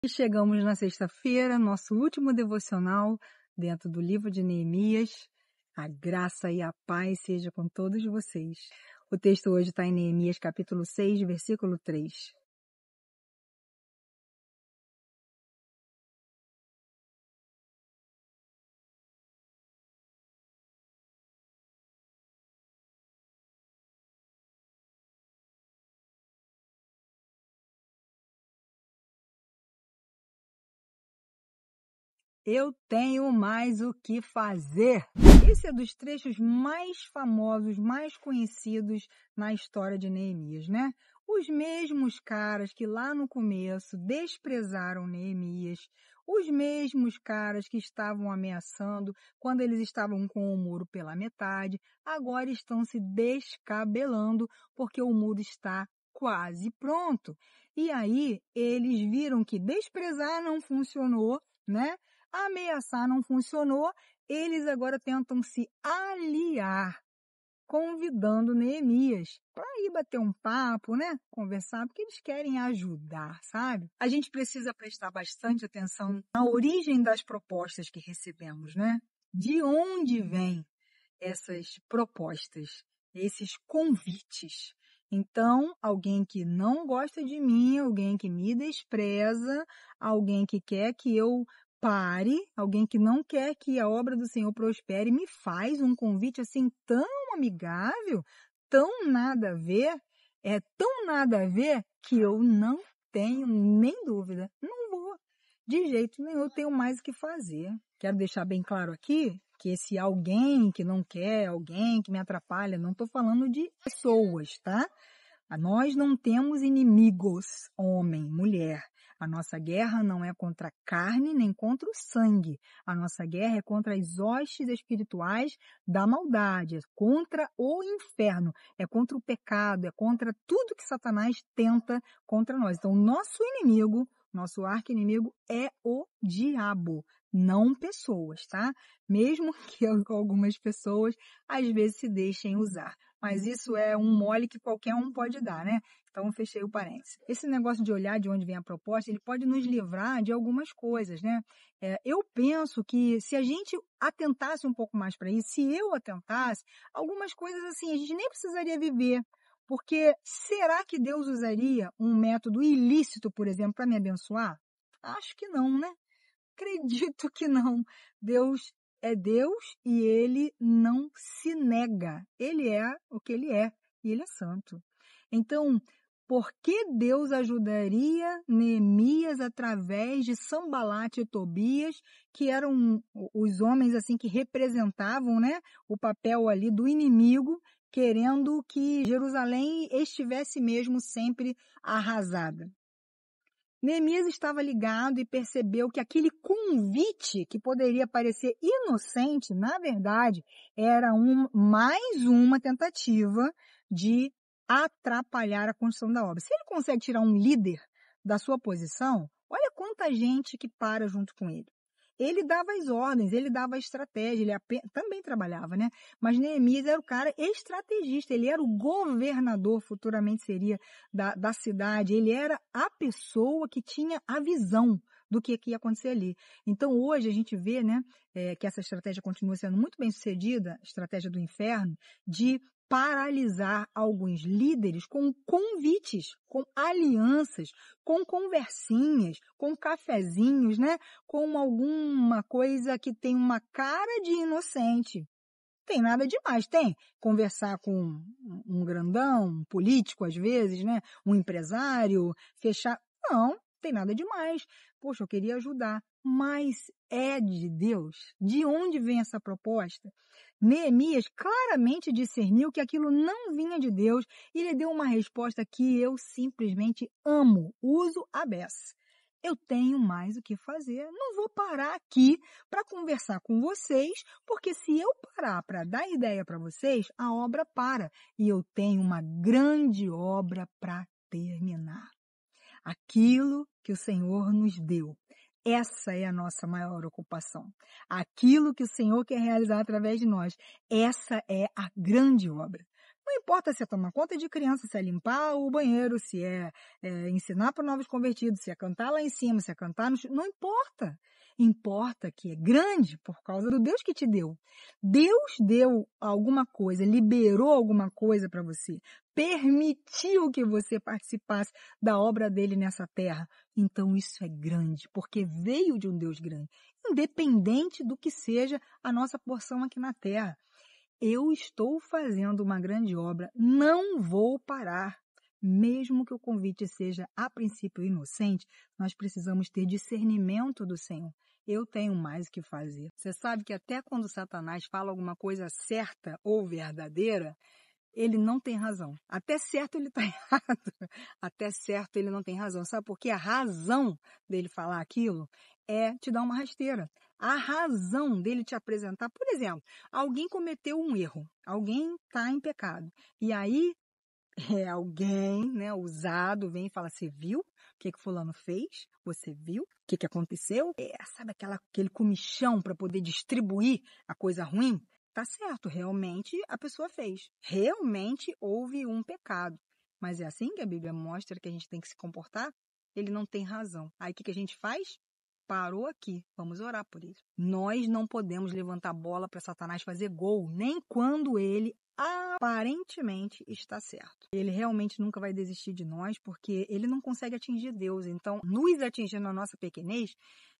E chegamos na sexta-feira, nosso último devocional dentro do livro de Neemias. A graça e a paz seja com todos vocês. O texto hoje está em Neemias capítulo 6, versículo 3. Eu tenho mais o que fazer. Esse é dos trechos mais famosos, mais conhecidos na história de Neemias, né? Os mesmos caras que lá no começo desprezaram Neemias, os mesmos caras que estavam ameaçando quando eles estavam com o muro pela metade, agora estão se descabelando porque o muro está quase pronto. E aí eles viram que desprezar não funcionou, né? Ameaçar não funcionou, eles agora tentam se aliar, convidando Neemias para ir bater um papo, né? Conversar, porque eles querem ajudar, sabe? A gente precisa prestar bastante atenção na origem das propostas que recebemos, né? De onde vêm essas propostas, esses convites? Então, alguém que não gosta de mim, alguém que me despreza, alguém que quer que eu pare, alguém que não quer que a obra do Senhor prospere, me faz um convite assim tão amigável, tão nada a ver, é tão nada a ver que eu não tenho nem dúvida, não vou, de jeito nenhum, eu tenho mais o que fazer. Quero deixar bem claro aqui que esse alguém que não quer, alguém que me atrapalha, não estou falando de pessoas, tá? Nós não temos inimigos, homem, mulher. A nossa guerra não é contra a carne nem contra o sangue. A nossa guerra é contra as hostes espirituais da maldade, é contra o inferno, é contra o pecado, é contra tudo que Satanás tenta contra nós. Então, nosso inimigo, nosso arqui-inimigo é o diabo, não pessoas, tá? Mesmo que algumas pessoas às vezes se deixem usar. Mas isso é um mole que qualquer um pode dar, né? Então, fechei o parênteses. Esse negócio de olhar de onde vem a proposta, ele pode nos livrar de algumas coisas, né? Eu penso que se a gente atentasse um pouco mais para isso, se eu atentasse, algumas coisas assim, a gente nem precisaria viver. Porque será que Deus usaria um método ilícito, por exemplo, para me abençoar? Acho que não, né? Acredito que não. Deus é Deus e ele não se nega. Ele é o que ele é e ele é santo. Então, por que Deus ajudaria Neemias através de Sambalate e Tobias, que eram os homens assim que representavam, né, o papel ali do inimigo, querendo que Jerusalém estivesse mesmo sempre arrasada? Neemias estava ligado e percebeu que aquele convite, que poderia parecer inocente, na verdade, era mais uma tentativa de atrapalhar a construção da obra. Se ele consegue tirar um líder da sua posição, olha quanta gente que para junto com ele. Ele dava as ordens, ele dava a estratégia, ele também trabalhava, né? Mas Neemias era o cara estrategista, ele era o governador, futuramente seria, da cidade, ele era a pessoa que tinha a visão do que ia acontecer ali. Então hoje a gente vê, né, que essa estratégia continua sendo muito bem sucedida, a estratégia do inferno, de paralisar alguns líderes com convites, com alianças, com conversinhas, com cafezinhos, né, com alguma coisa que tem uma cara de inocente. Tem nada demais, tem. Conversar com um grandão, um político às vezes, né? Um empresário, fechar. Não, tem nada demais. Poxa, eu queria ajudar. Mas é de Deus? De onde vem essa proposta? Neemias claramente discerniu que aquilo não vinha de Deus e ele deu uma resposta que eu simplesmente amo, uso a beça. Eu tenho mais o que fazer, não vou parar aqui para conversar com vocês, porque se eu parar para dar ideia para vocês, a obra para. E eu tenho uma grande obra para terminar. Aquilo que o Senhor nos deu. Essa é a nossa maior ocupação. Aquilo que o Senhor quer realizar através de nós. Essa é a grande obra. Não importa se é tomar conta de criança, se é limpar o banheiro, se é, ensinar para novos convertidos, se é cantar lá em cima, se é cantar no chão, não importa. Importa que é grande por causa do Deus que te deu. Deus deu alguma coisa, liberou alguma coisa para você, permitiu que você participasse da obra dele nessa terra. Então isso é grande, porque veio de um Deus grande, independente do que seja a nossa porção aqui na terra. Eu estou fazendo uma grande obra, não vou parar. Mesmo que o convite seja a princípio inocente, nós precisamos ter discernimento do Senhor. Eu tenho mais o que fazer. Você sabe que até quando Satanás fala alguma coisa certa ou verdadeira, ele não tem razão. Até certo ele está errado. Até certo ele não tem razão. Sabe por quê? A razão dele falar aquilo é te dar uma rasteira. A razão dele te apresentar, por exemplo, alguém cometeu um erro, alguém está em pecado. E aí, alguém, né, ousado, vem e fala, você viu o que fulano fez? Você viu o que aconteceu? Sabe aquele comichão para poder distribuir a coisa ruim? Tá certo, realmente a pessoa fez. Realmente houve um pecado. Mas é assim que a Bíblia mostra que a gente tem que se comportar? Ele não tem razão. Aí o que a gente faz? Parou aqui. Vamos orar por ele. Nós não podemos levantar bola para Satanás fazer gol, nem quando ele aparentemente está certo. Ele realmente nunca vai desistir de nós, porque ele não consegue atingir Deus. Então, nos atingir na nossa pequenez,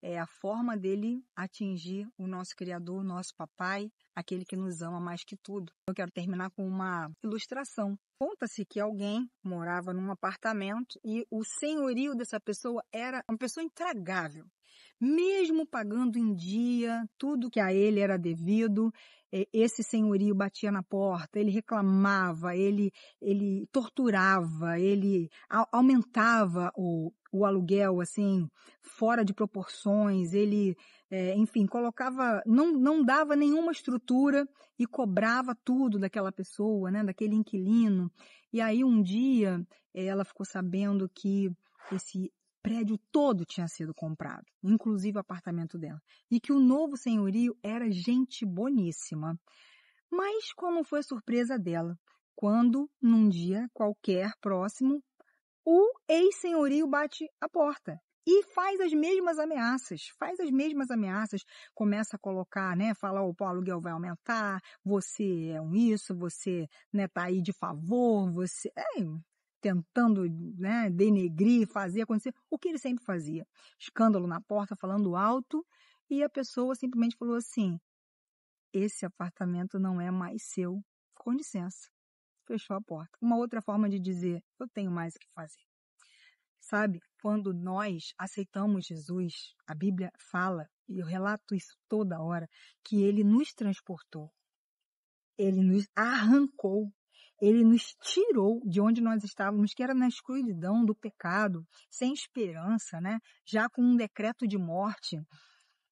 é a forma dele atingir o nosso Criador, o nosso Papai, aquele que nos ama mais que tudo. Eu quero terminar com uma ilustração. Conta-se que alguém morava num apartamento e o senhorio dessa pessoa era uma pessoa intragável. Mesmo pagando em dia tudo que a ele era devido, esse senhorio batia na porta, ele reclamava, ele torturava, ele aumentava o aluguel, assim, fora de proporções, ele, enfim, colocava, não dava nenhuma estrutura e cobrava tudo daquela pessoa, né, daquele inquilino. E aí um dia ela ficou sabendo que esse prédio todo tinha sido comprado, inclusive o apartamento dela, e que o novo senhorio era gente boníssima. Mas qual não foi a surpresa dela? Quando, num dia qualquer próximo, o ex-senhorio bate a porta e faz as mesmas ameaças, começa a colocar, né, fala, o aluguel vai aumentar, você é um isso, você, né, tá aí de favor, você, tentando, né, denegrir, fazer acontecer, o que ele sempre fazia. Escândalo na porta, falando alto, e a pessoa simplesmente falou assim, esse apartamento não é mais seu, com licença. Fechou a porta. Uma outra forma de dizer, eu tenho mais o que fazer. Sabe, quando nós aceitamos Jesus, a Bíblia fala, e eu relato isso toda hora, que ele nos transportou, ele nos arrancou, ele nos tirou de onde nós estávamos, que era na escuridão do pecado, sem esperança, né? Já com um decreto de morte.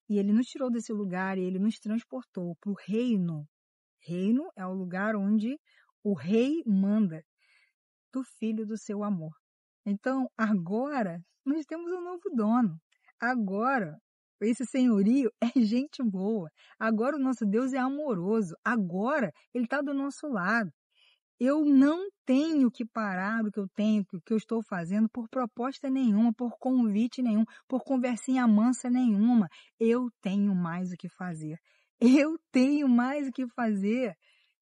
E ele nos tirou desse lugar e ele nos transportou para o reino. Reino é o lugar onde o rei manda, do filho do seu amor. Então, agora, nós temos um novo dono. Agora, esse senhorio é gente boa. Agora o nosso Deus é amoroso. Agora, ele está do nosso lado. Eu não tenho que parar o que eu tenho, o que eu estou fazendo por proposta nenhuma, por convite nenhum, por conversinha mansa nenhuma. Eu tenho mais o que fazer. Eu tenho mais o que fazer.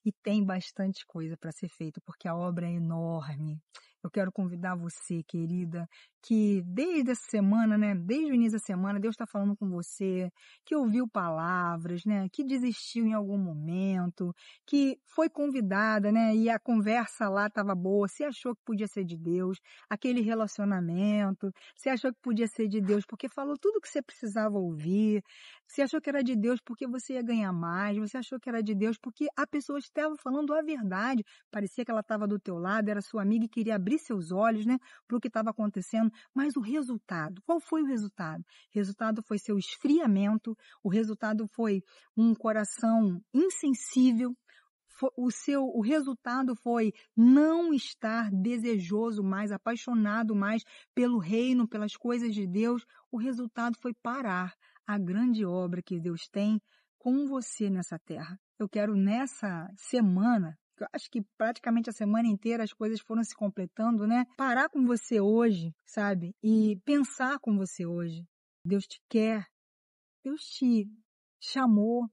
E tem bastante coisa para ser feita, porque a obra é enorme. Eu quero convidar você, querida, que desde essa semana, né, desde o início da semana, Deus está falando com você, que ouviu palavras, né, que desistiu em algum momento, que foi convidada, né, e a conversa lá estava boa, você achou que podia ser de Deus, aquele relacionamento, você achou que podia ser de Deus porque falou tudo o que você precisava ouvir, você achou que era de Deus porque você ia ganhar mais, você achou que era de Deus porque a pessoa estava falando a verdade, parecia que ela estava do teu lado, era sua amiga e queria abrir seus olhos, né, para o que estava acontecendo, mas o resultado, qual foi o resultado? O resultado foi seu esfriamento, o resultado foi um coração insensível, o resultado foi não estar desejoso mais, apaixonado mais pelo reino, pelas coisas de Deus. O resultado foi parar a grande obra que Deus tem com você nessa terra. Eu quero nessa semana Eu acho que praticamente a semana inteira as coisas foram se completando, né? Parar com você hoje, sabe? E pensar com você hoje. Deus te quer, Deus te chamou,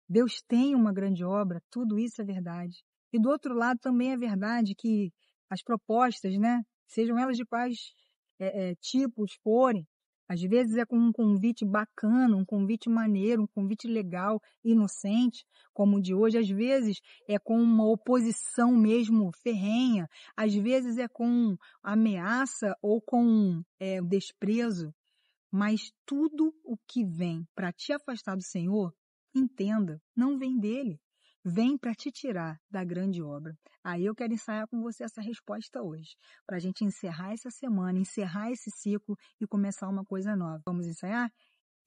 Deus tem uma grande obra, tudo isso é verdade. E do outro lado também é verdade que as propostas, né, sejam elas de quais tipos forem, às vezes é com um convite bacana, um convite maneiro, um convite legal, inocente, como o de hoje, às vezes é com uma oposição mesmo ferrenha, às vezes é com ameaça ou com o desprezo. Mas tudo o que vem para te afastar do Senhor, entenda, não vem dele. Vem para te tirar da grande obra. Aí eu quero ensaiar com você essa resposta hoje, para a gente encerrar essa semana, encerrar esse ciclo e começar uma coisa nova. Vamos ensaiar?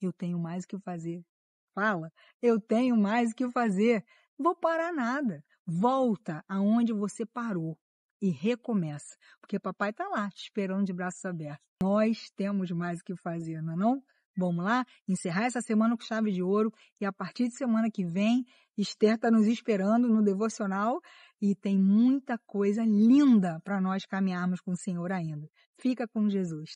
Eu tenho mais o que fazer. Fala, eu tenho mais o que fazer. Vou parar nada. Volta aonde você parou e recomeça, porque papai está lá te esperando de braços abertos. Nós temos mais o que fazer, não é não? Vamos lá? Encerrar essa semana com chave de ouro e a partir de semana que vem, Esther está nos esperando no devocional e tem muita coisa linda para nós caminharmos com o Senhor ainda. Fica com Jesus.